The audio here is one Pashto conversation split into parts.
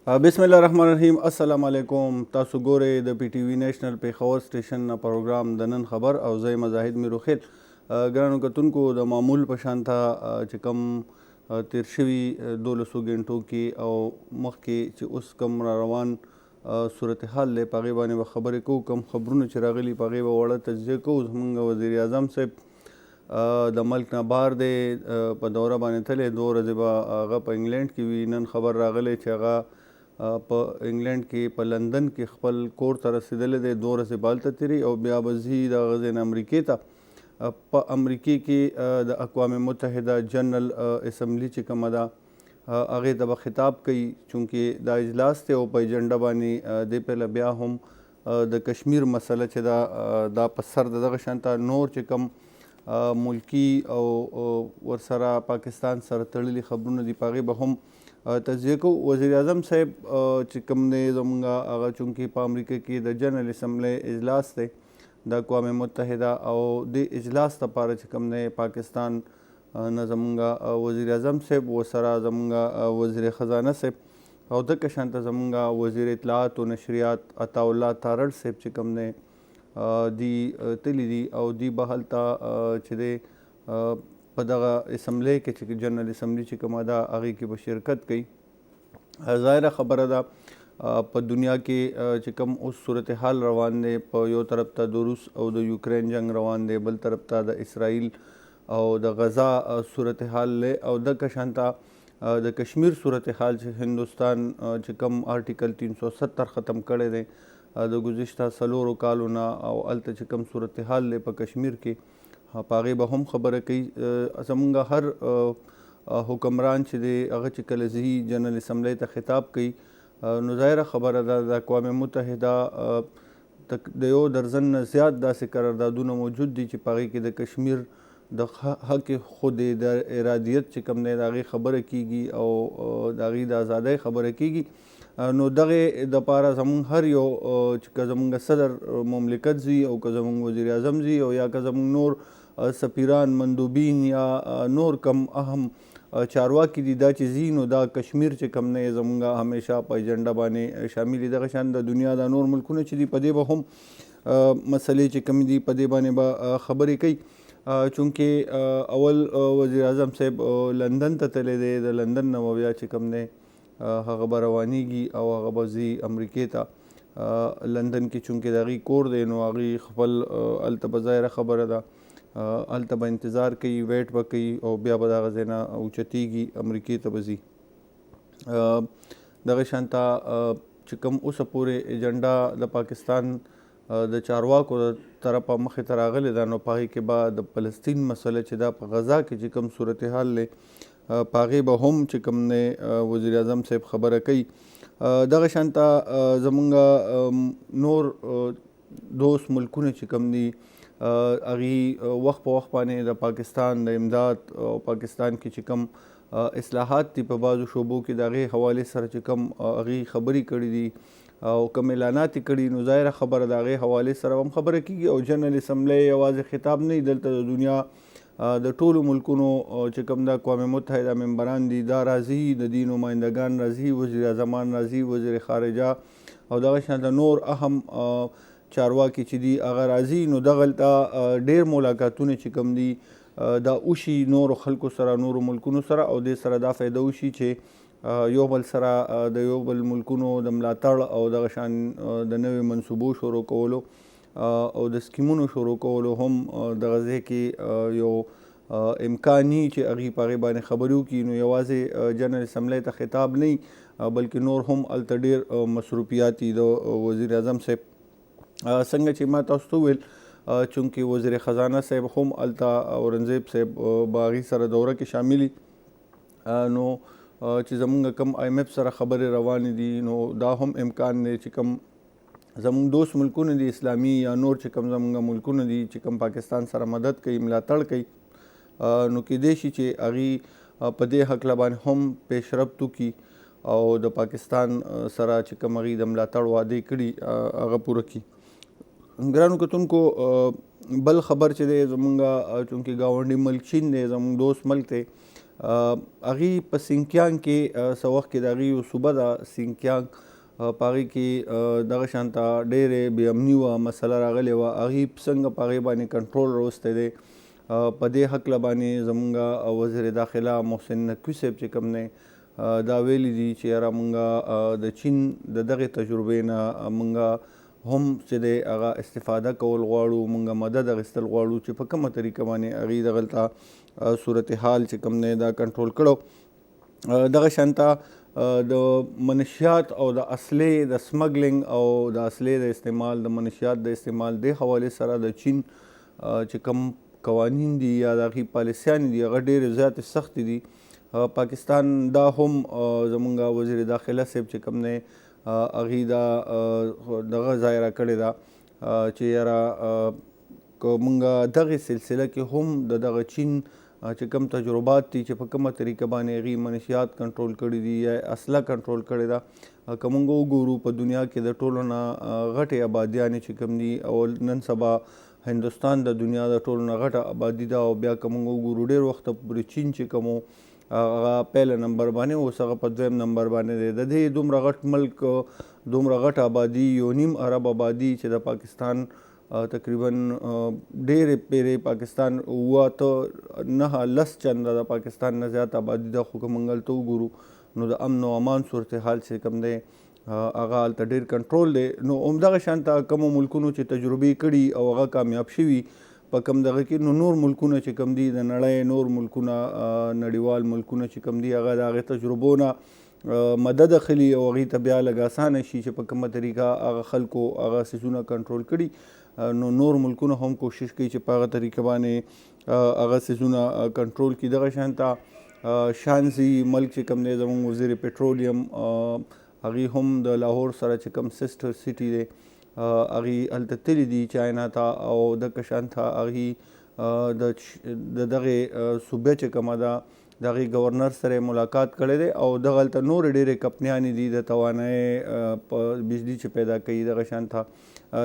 بسم الله الرحمن الرحیم. السلام علیکم. تاسو ګورئ د پی ټی وی نېشنل پیښور سټیشن نه پروګرام د نن خبر او زه یم زاهد میروخیل. ګرانو کتونکو، د معمول په شانته چې کوم تیر شوي 12 غنټو کې او مخکې چې اوس کوم را روان صورتحال دی په هغې باندې به خبرې کوو. کوم خبرونه چې راغلي په هغې به وړه تجزیه کوو. زموږ وزیر اعظم صاحب د ملک نه بار دی، په دوره باندې تللی، 2 ورځې به هغه په انګلینډ کې وي. نن خبر راغلی چې هغه په انګلینډ کې په لندن کې خپل کور ته رسېدلی دی. 2 ورځې به هلته تېري او بیا به ځي د هغه ځای نه امریکې ته. په امریکې کې د اقوام متحده جنرال اسمبلي چې کومه ده هغې ته به خطاب کوي، چونکې دا اجلاس دی او په ایجنډه باندې دې پهله بیا هم د کشمیر مسله چې دا په سر د دغه شانته نور چې کوم ملکی او ورسره پاکستان سره تړلي خبرونه دي په هغې به هم تجزیه کوو. وزیر اعظم صاحب چې کوم دی زموږ هغه چونکې په امریکا کې د جنرال اسمبلی اجلاس دی د اقوام متحده، او د اجلاس لپاره چې کوم دی پاکستان نه زموږ وزیر اعظم صاحب ورسره زموږ وزیر خزانه صاحب او دغه شانته زموږ وزیر اطلاعات او نشریات عطاالله تارړ صاحب چې کوم دی دی تللی دي او دی به هلته چې دی په دغه اسمبلی کې چې جنرال اسمبلی چې کومه ده هغې کې به شرکت کوي. ظاهره خبره ده په دنیا کې چې کوم اوس صورتحال روان دی، په یو طرف ته د روس او د یوکرین جنگ روان دی، بل طرف ته د اسرائیل او د غزا صورتحال دی، او دغه شانته د کشمیر صورتحال چې هندوستان چې کوم آرټیکل 370 ختم کړی دی د ګذشته 4 کالو نه، او هلته چې کوم صورتحال دی په کشمیر کې په هغې به هم خبره کوي. زموږ هر حکمران چې دی هغه چې کله ځي جنرال اسمبلی ته خطاب کوي، نو ظاهره خبره ده د اقوام متحده د 1 درجن نه زیات داسې قراردادونه موجود دي چې په هغې کې د کشمیر د حق خود د ارادیت چې کوم دی د هغې خبره کیږي او د هغې د ازادۍ خبره کیږي. نو دغې دپاره زموږ هر یو چې که زموږ صدر مملکت ځي او که زموږ وزیر اعظم ځي او یا که زموږ نور سفیران مندوبین یا نور کم اهم چارواکي دي دا چې ځي، نو دا کشمیر چې کوم نه زموږ همیشه په ایجنډه باندې شامل دي. دغه شان د دنیا د نور ملکونه چې دي په دې به هم مسلې چې کومې دي په دې باندې به خبرې کوي. چونکې اول وزیر اعظم صاحب لندن ته تللی دی، د لندن نه بیا چې کوم دی هغه به روانیږي او هغه به ځي امریکې ته. لندن کې چونکې د هغې کور دی نو هغې خپل هلته به ظاهره خبره ده هلته به انتظار کوي، ویټ به کوي او بیا به د هغه ځای نه اوچتېږي امریکې ته به ځي. دغه شانته چې کوم اوسه پورې ایجنډا د پاکستان د چارواکو د طرفه مخې ته راغلې ده، نو په هغې کې به د فلسطین مسله چې دا په غزا کې چې کوم صورتحال دی په هغې به هم چې کوم دی وزیر اعظم صاحب خبره کوي. دغه شانته زموږ نور دوست ملکونه چې کوم دي هغې وخت په وخت باندې د پاکستان د امداد او پاکستان کې چې کوم اصلاحات دي په بعضو شعبو کې د هغې حوالې سره چې کوم هغې خبرې کړي دي او کوم اعلانات یې کړي، نو ظاهره خبره د هغې حوالې سره هم خبره کېږي. او جنرال اسمبلی یوازې خطاب نه، دلته د دنیا د ټولو ملکونو چې کوم د اقوام متحده ممبران دي دا راځي، د دې نمایندګان راځي، وزیر اعظمان راځي، وزیر خارجه او دغه شانته نور اهم چارواکي چې دي هغه راځي. نو دغلته ډېر ملاقاتونه چې کوم دي دا وشي نورو خلکو سره، نورو ملکونو سره، او دې سره دا فایده وشي چې یو بل سره د یو بل ملکونو د ملاتړ او دغه شان د نوې منصوبو شروع کولو او د سکیمونو شروع کولو هم دغه ځای کې یو امکاني چې هغې په هغې باندې خبرې وکړي. نو یوازې جنرال اسمبلی ته خطاب نه بلکې نور هم هلته ډېر مصروفیات دي د وزیر اعظم صاحب. څنګه چې ما تاسو ته وویل چونکې وزیر خزانه صاحب هم هلته اورنګزیب صاحب به هغې سره دوره کې شامل وي، نو چې زموږ کوم آی ایم ایف سره خبرې روانې دي، نو دا هم امکان دی چې کوم زموږ دوست ملکونه دي اسلامي یا نور چې کوم زموږ ملکونه دي چې کوم پاکستان سره مدد کوي، ملاتړ کوي، نو کیدای شي چې هغې په دې هکله باندې هم پیشرفت وکړي او د پاکستان سره چې کوم هغې د ملاتړ وعدې کړي هغه پوره کړي. ګرانو کتونکو، بل خبر چې دی زموږ چونکې ګاونډي ملک چین دی، زموږ دوست ملک دی، هغې په سینکیانګ کې څه وخت کې د هغې یو صوبه ده سینکیانګ، په هغې کې دغه شانته ډېرې بې امني وه، مسله راغلې وه. هغې څنګه په هغې باندې کنټرول راوستی دی. په دې هکله باندې زمونږ وزیر داخله محسن نقوي صاحب چې کوم دی دا ویلي دي چې یاره مونږ د چین د دغې تجربې نه مونږ هم چې دی هغه استفاده کول غواړو، مونږ مدد اخیستل غواړو چې په کومه طریقه باندې هغې دغلته صورتحال چې کوم دی دا کنټرول کړو. دغه شانته د منشیات او د اصلې د سمګلینګ او د اصلې د استعمال د منشیات د استعمال د حوالې سره د چین چې کوم قوانین دي یا د هغې پالیسیانې دي هغه ډېرې زیاتې سختې دي. پاکستان دا هم زمونږ وزیر داخله صاحب چې کوم دی هغې دا دغه ظاهره کړې ده چې یاره که مونږ دغې سلسله کې هم د دغه چین چې کوم تجربات دي چې په کومه طریقه باندې هغې منشیات کنټرول کړي دي یا اصله کنټرول کړې ده، که مونږ وګورو په دنیا کې د ټولو نه غټې آبادیانې چې کوم دي او نن سبا هندوستان د دنیا د ټولو نه غټه آبادي ده، او بیا که مونږ وګورو ډېر وخته پورې چین چې کوم هغه پیله نمبر باندې اوس هغه په دویم نمبر باندې دی. د دې دومره غټ ملک دومره غټ آبادي 1.5 ارب آبادي چې د پاکستان تقریبا ډېرې پیرې پاکستان 9 چنده د پاکستان نه زیات آبادي ده، خو که مونږ هلته وګورو نو د امن او امان صورتحال چې کوم دی هغه هلته ډېر کنټرول دی. نو همدغه شانته کومو ملکونو چې تجربې کړي او هغه کامیاب شوي په کوم دغه کې، نو نور ملکونه چې کوم دي د نړۍ نور ملکونه نړیوال ملکونه چې کوم دي هغه د هغې تجربو نه مدد اخلي او هغې ته بیا لږ اسانه شي چې په کومه طریقه هغه خلکو هغه څیزونه کنټرول کړي. نو نور ملکونه هم کوشش کوي چې په هغه طریقه باندې هغه څیزونه کنټرول کړي. دغه شانته شانزي ملک چې کوم دی زموږ وزیر پټرولیم هغې هم د لاهور سره چې کوم سسټر سټي دی هغې هلته تللي دي چاینا ته، او دغه شانته هغې د دغې صوبې چې کومه ده د هغې ګورنر سره ملاقات کړی دی، او دغه هلته نورې ډېرې کمپنیانې دي د توانایي په بجلي چې پیدا کوي، دغه شانته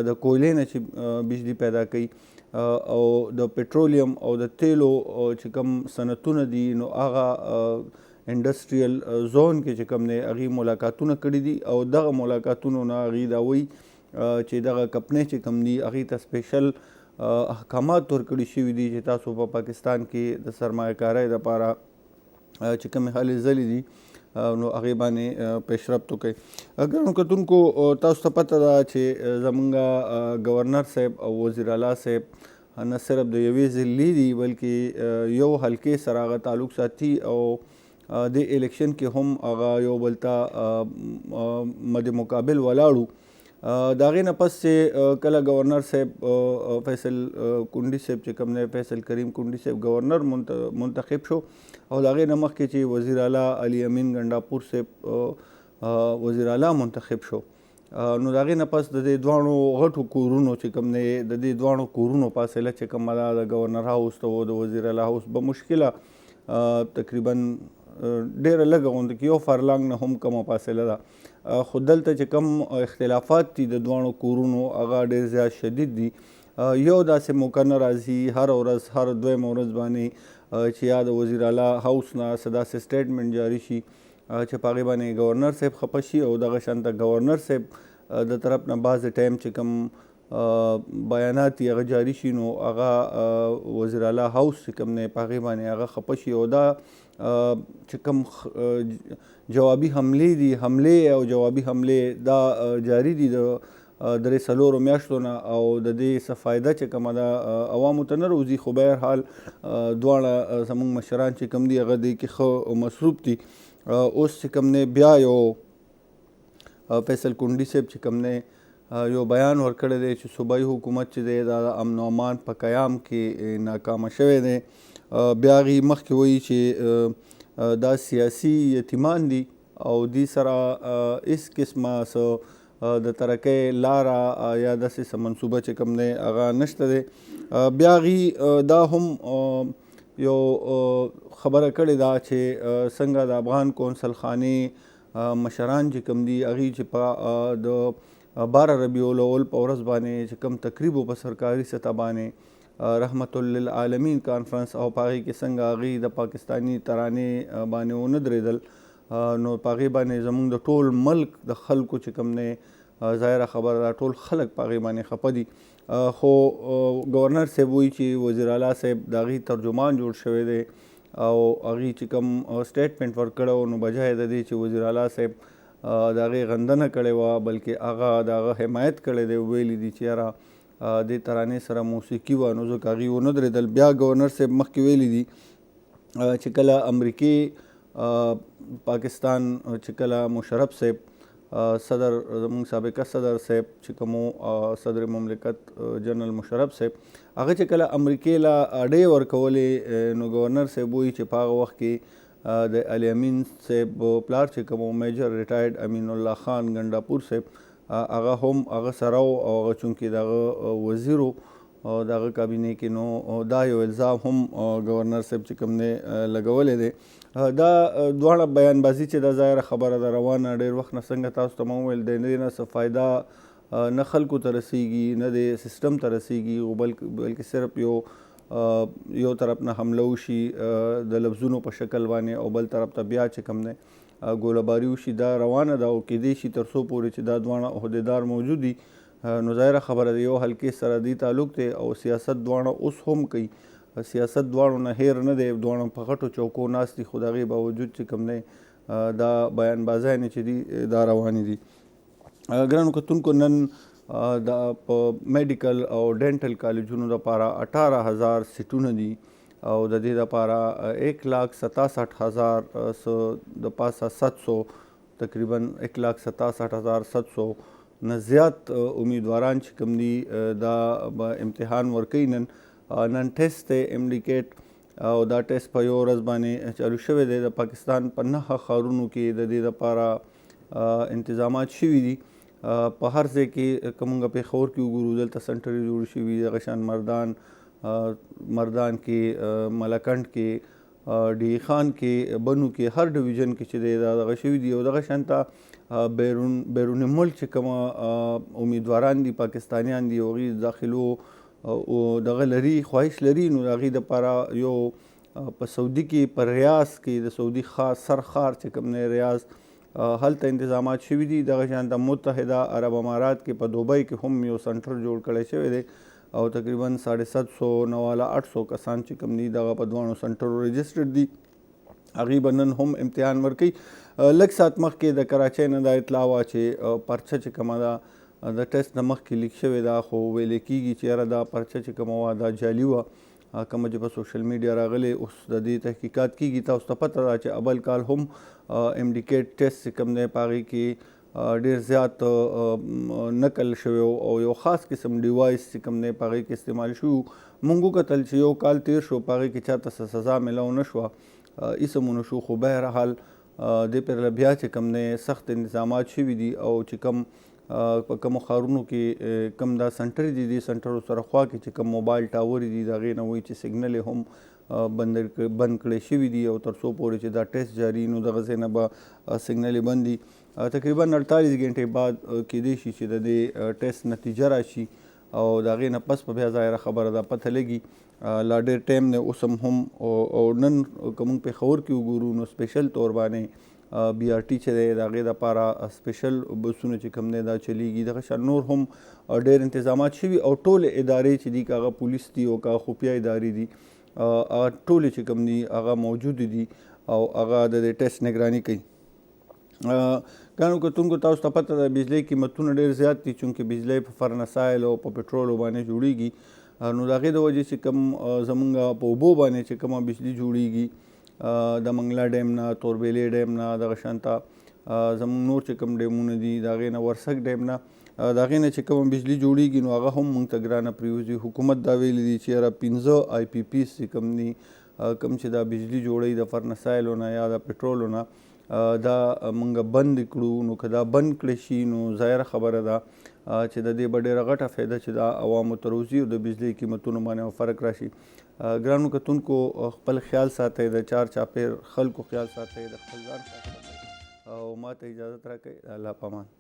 د کویلې نه چې بجلي پیدا کوي او د پټرولیم او د تیلو چې کوم صنعتونه دي نو هغه انډسټریل زون کې چې کوم دی هغې ملاقاتونه کړي دي، او دغه ملاقاتونو نه هغې دا وایي چې دغه کمپنۍ چې کوم دي هغې ته سپیشل احکامات ورکړي شوي دي چې تاسو په پاکستان کې د سرمایه کارۍ دپاره چې کومې هلې ځلې دي نو هغې باندې پیشرفت وکړئ. ګرانو کتونکو تاسو ته پته ده چې زمونږ ګورنر صاحب او وزیر اعلی صاحب نه صرف د یوې ضلعې دي بلکې یو حلقې سره هغه تعلق ساتي، او د الیکشن کې هم هغه یو بل ته مد مقابل ولاړو. د هغې نه پس چې کله ګورنر صاحب فیصل کونډي صاحب چې کوم دی فیصل کریم کونډي صاحب ګورنر منتخب شو، او د هغې نه مخکې چې وزیر اعلی علي امین ګنډاپور صاحب وزیر اعلی منتخب شو، نو د هغې نه پس د دې دواړو غټو کورونو چې کوم دی د دې دواړو کورونو فاصله چې کومه ده د ګورنر هاوس ته او د وزیر اعلی هاوس به مشکله تقریبا ډېره لږه غونډه کې 1 فرلانګ نه هم کمه فاصله ده، خو دلته چې کوم اختلافات دي د دواړو کورونو هغه ډېر زیات شدید دي. یو داسې موقع نه راځي هر ورځ هر دویمه ورځ باندې چې یا د وزیر اعلی هاوس نه څه داسې سټیټمنټ جاري شي چې په هغې باندې ګورنر صاحب خفه شي، او دغه شانته ګورنر صاحب د طرف نه بعضې ټایم چې کوم بیانات یې هغه جاري شي نو هغه وزیر اعلی هاوس چې کوم دی په هغې باندې هغه خفه شي، او دا چې کوم جوابي حملې او جوابي حملې دا جاري دي د 3-4 میاشتو نه، او د دې څه فایده چې کومه ده عوامو ته نه روځي، خو بهرحال دواړه زموږ مشران چې کوم دي هغه دې کې ښه مصروف دي. اوس چې کوم دی بیا یو فیصل کونډي صاحب چې کوم دی یو بیان ورکړی دی چې صوبایي حکومت چې دی دا د امن و امان په قیام کې ناکامه شوی دی. بیا هغې مخکې وایي چې دا سیاسي یتیمان دي او دوی سره هېڅ قسمه څه د ترقۍ لاره یا داسې څه منصوبه چې کوم دی هغه نشته دی. بیا هغې دا هم یو خبره کړې ده چې څنګه د افغان کونسل خانې مشران چې کوم دي هغې چې په د 12 ربیع الاول په ورځ باندې چې کوم تقریب په سرکاري سطح باندې رحمت للعالمین کانفرنس او په هغې کې څنګه هغوی د پاکستاني ترانې باندې ونه درېدل، نو په هغې باندې زموږ د ټول ملک د خلکو چې کوم دی ظاهره خبره ده ټول خلک په هغې باندې خفه دي. خو گورنر صاحب وایي چې وزیر اعلی صاحب د هغې ترجمان جوړ شوی دی او هغې چې کوم سټیټمنټ ورکړی نو بجای د دې چې وزیر اعلی صاحب د هغې غندنه کړې وه بلکې هغه د هغه حمایت کړی دی، ویلي دي چې یاره دې ترانې سره موسیقي وه نو ځکه هغوی ونه درېدل. بیا گورنر صاحب مخکې ویلي دي چې کله امریکې پاکستان چې کله مشرف صاحب صدر زموږ سابقه صدر صاحب چې کوم صدر مملکت جنرال مشرف صاحب هغه چې کله امریکې له اډې ورکولې نو گورنر صاحب وایي چې په هغه وخت کې د علي امین صاحب پلار چې کوم میجر ریټایرډ امین الله خان ګنډاپور صاحب هغه هم هغه سره و او هغه چونکې دغه وزیر و دغه کابینې کې نو دا یو الزام هم گورنر صاحب چې کوم دی لګولی دی. دا دواړه بیانبازي چې دا ظاهره خبره ده روانه ډېر وخت نه څنګه تاسو ته مو وویل د دې نه څه فایده نه خلکو ته رسیږي نه د سیسټم ته رسیږي بلکې صرف یو طرف نه حمله وشي د لفظونو په شکل باندې او بل طرف ته بیا چې کوم دی ګولهباري وشي. دا روانه ده او کیدای شي تر څو پورې چې دا دواړه عهدیدار موجود دي نو ظاهره خبره ده یو حلقې سره دی تعلق دی او سیاست دواړه اوس هم کوي، سیاست دواړو نه هیر نه دی، دواړه په غټو چوکو ناست دي خو د هغې باوجود چې کوم دی دا بیانبازیانې چې دي دا روانې دي. ګرانو کتونکو نن د په میډیکل او ډینټل کالجونو دپاره 18,000 سیټونه دي او د دې دپاره 1,67,000 د پاسه 700 تقریبا 1,67,700 نه زیات امیدواران چې کوم دي دا به امتحان ورکوي. نن ټیسټ دی امډیکیټ او دا ټیسټ په یو ورځ باندې چالو شوی دی. د پاکستان په 9 ښارونو کې د دې دپاره انتظامات شوي دي. په هر ځای کې که موږ پېښور کې وګورو دلته سنټرې جوړ شوي دي، دغه شان مردان کې، ملکنډ کې، ډي خان کې، بنو کې، هر ډویژن کې چې دی دا دغه شوي دي او دغه شانته بیرون ملک چې کومه امیدواران دي پاکستانیان دي هغوی داخلو دغه لري خواهش لري نو د هغې دپاره یو په سعودي کې په ریاض کې د سعودي خاص سر ښار چې کوم دی ریاض هلته انتظامات شوي دي. دغه شانته متحده عرب امارات کې په دوبۍ کې هم یو سنټر جوړ کړی شوی دی او تقریبا 750 نه والا 800 کسان چې کوم دي دغه په دواړو سنټرو رجسټرډ دي، هغوی به نن هم امتحان ورکوي. لږ ساعت مخکې د کراچۍ نه دا اطلاع وه چې پرچه چې کومه ده د ټیسټ نه مخکې لیک شوې ده خو ویلی کېږي چې یاره دا پرچه چې کومه وه دا جعلي وه کومه چې په سوشل میډیا راغلی. اوس د دې تحقیقات کېږي. تاسو ته پته ده چې اول کال هم امډیکیټ ټیسټ چې کوم دی په هغې کې ډېر زیات نقل شوی او یو خاص قسم ډیوایس چې کوم دی په هغې کې استعمال شوي. موږ وکتل چې یو کال تیر شو په هغې کې چاته څه سزا میلاو نه شوه، هېڅ مو نه شو، خو بهرحال دې پرله بیا چې کوم دی سخت انتظامات شوي دي او چې کوم په کومو ښارونو کې کوم دا سنټر دي دې سنټرو سره خوا کې چې کوم موبایل ټاور دي د هغې نه وایي چې سګنل یې هم بند کړی شوي دي او تر څو پورې چې دا ټیسټ جاري نو دغه ځای نه به سګنل یې بند دي. تقریبا 48 غنټې بعد کیدای شي چې د دې ټیسټ نتیجه راشي او د هغې نه پس په بیا ظاهره خبره ده پته لګي لا ډېر ټایم دی اوس هم او نن که موږ پېښور کې وګورو نو سپیشل طور باندې BRT چې دی د هغې دپاره سپیشل بسونه چې کوم دی دا چلیږي. دغه شان نور هم ډېر انتظامات شوي او ټولې ادارې چې دي که هغه پولیس دي او که خفیه ادارې دي هغه ټولې چې کوم دي هغه موجود دي او هغه د دې ټیسټ نگراني کوي. ګرانو کتونکو تاسو ته پته ده بجلۍ قیمتونه ډېر زیات دي چونکې بجلۍ په فرنسایل او په پټرولو باندې جوړیږي نو د هغې د وجې چې کوم زمونږ په اوبو باندې چې کومه بجلي جوړیږي د منګلا ډیم نه، توربیلې ډیم نه، دغه شانته زمونږ نور چې کوم ډیمونه دي د هغې نه ورسک ډیم نه د هغې نه چې کومه بجلي جوړیږي نو هغه هم موږ ته ګرانه پرېوځي. حکومت دا ویلي دي چې یاره 15 IPPs چې کوم دي کوم چې دا بجلي جوړوي د فرنسایلو نه یا د پټرولو نه دا موږ بند کړو نو که دا بند کړی شي نو ظاهره خبره ده چې د دې به ډېره غټه فایده چې دا عوامو ته روځي او د بجلۍ قیمتونو باندې فرق راشي. ګرانو کتونکو خپل خیال ساتئ، د چار چاپېر خلکو خیال ساتئ، د خپل ځان خیال ساتئ او ما ته اجازت راکړئ. الله پامان.